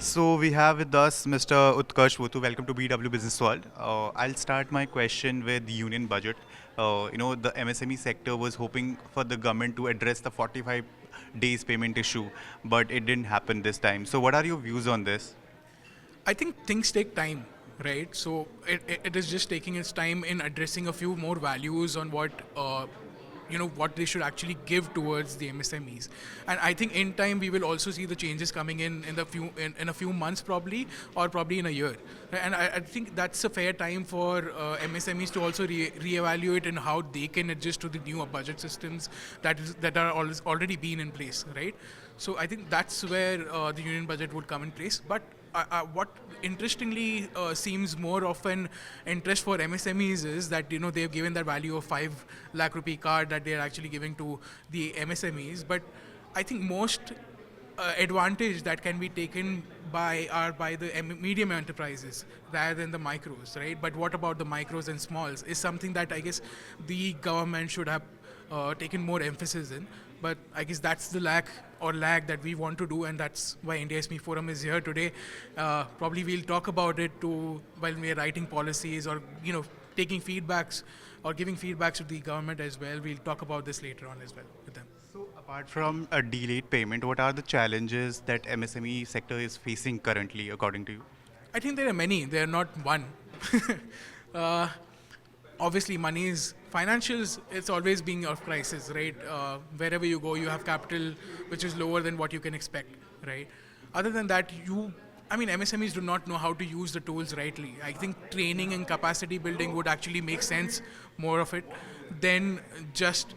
So we have with us Mr. Utkarsh Wuthoo. Welcome to BW Business World. I'll start my question with the union budget. The MSME sector was hoping for the government to address the 45 days payment issue, but it didn't happen this time. So what are your views on this? I think things take time, right? So it is just taking its time in addressing a few more values on what they should actually give towards the MSMEs. And I think in time we will also see the changes coming in a few months probably, or probably in a year. And I think that's a fair time for MSMEs to also reevaluate in how they can adjust to the new budget systems that are already been in place, right? So I think that's where the union budget would come in place. But what interestingly seems more of an interest for MSMEs is that they've given that value of 5 lakh rupee card that they're actually giving to the MSMEs. But I think most advantage that can be taken by the medium enterprises rather than the micros, right? But what about the micros and smalls is something that I guess the government should have taken more emphasis in. But I guess that's the lag that we want to do, and that's why India SME Forum is here today. Probably we'll talk about it too while we're writing policies or taking feedbacks or giving feedbacks to the government as well. We'll talk about this later on as well with them. So apart from a delayed payment, what are the challenges that MSME sector is facing currently, according to you? I think there are many. There are not one. uh, Obviously, money is financials. It's always being of crisis, right? Wherever you go, you have capital which is lower than what you can expect, right? Other than that, MSMEs do not know how to use the tools rightly. I think training and capacity building would actually make sense more of it than just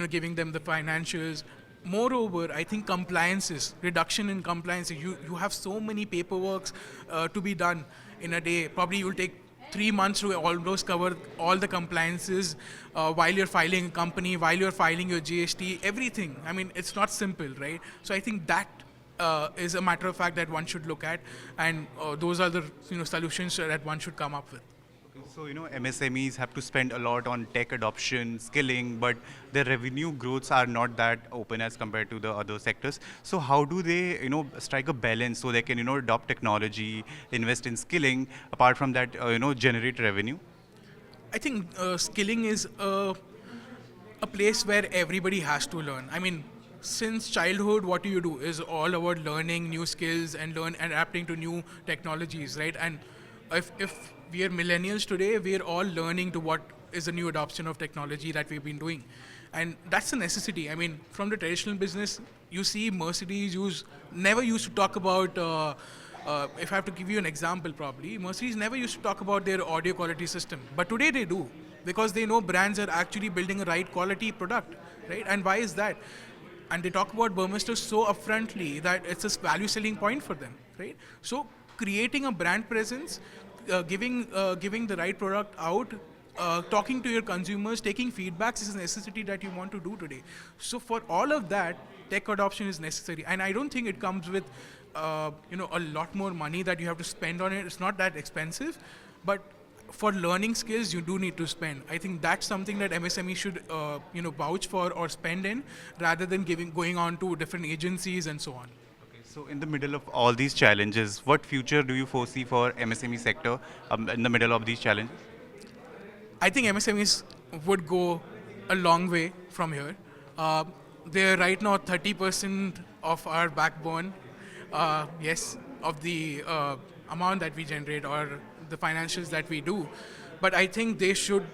giving them the financials. Moreover, I think reduction in compliances. You have so many paperworks to be done in a day. Probably you'll take 3 months to almost cover all the compliances while you're filing a company, while you're filing your GST, everything. I mean, it's not simple, right? So I think that is a matter of fact that one should look at, and those are the solutions that one should come up with. So, MSMEs have to spend a lot on tech adoption, skilling, but their revenue growths are not that open as compared to the other sectors. So, how do they, strike a balance so they can, adopt technology, invest in skilling, apart from that, generate revenue? I think skilling is a place where everybody has to learn. I mean, since childhood, what do you do is all about learning new skills and adapting to new technologies, right? And if we are millennials today, we are all learning to what is the new adoption of technology that we've been doing. And that's a necessity. I mean, from the traditional business, you see Mercedes never used to talk about, if I have to give you an example probably, Mercedes never used to talk about their audio quality system. But today they do, because they know brands are actually building a right quality product, right? And why is that? And they talk about Burmester so upfrontly that it's a value selling point for them, right? So creating a brand presence, giving the right product out, talking to your consumers, taking feedbacks is a necessity that you want to do today. So for all of that, tech adoption is necessary, and I don't think it comes with a lot more money that you have to spend on it. It's not that expensive, but for learning skills, you do need to spend. I think that's something that MSME should vouch for or spend in, rather than going on to different agencies and so on. So, in the middle of all these challenges, what future do you foresee for MSME sector in the middle of these challenges? I think MSMEs would go a long way from here. They're right now 30% of our backbone, yes, of the amount that we generate or the financials that we do. But I think they should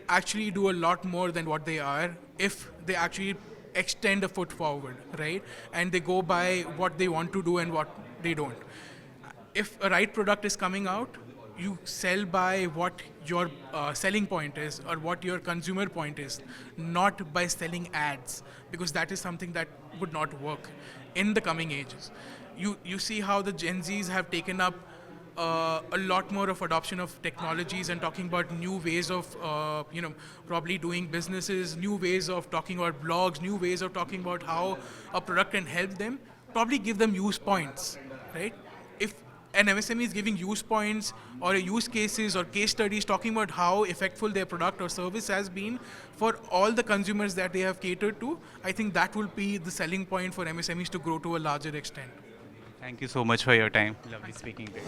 actually do a lot more than what they are if they actually extend a foot forward, right? And they go by what they want to do and what they don't. If a right product is coming out, you sell by what your selling point is or what your consumer point is, not by selling ads, because that is something that would not work in the coming ages. You see how the Gen Zs have taken up a lot more of adoption of technologies and talking about new ways of probably doing businesses, new ways of talking about blogs, new ways of talking about how a product can help them, probably give them use points, right? If an MSME is giving use points or use cases or case studies talking about how effective their product or service has been for all the consumers that they have catered to, I think that will be the selling point for MSMEs to grow to a larger extent. Thank you so much for your time. Lovely speaking to you.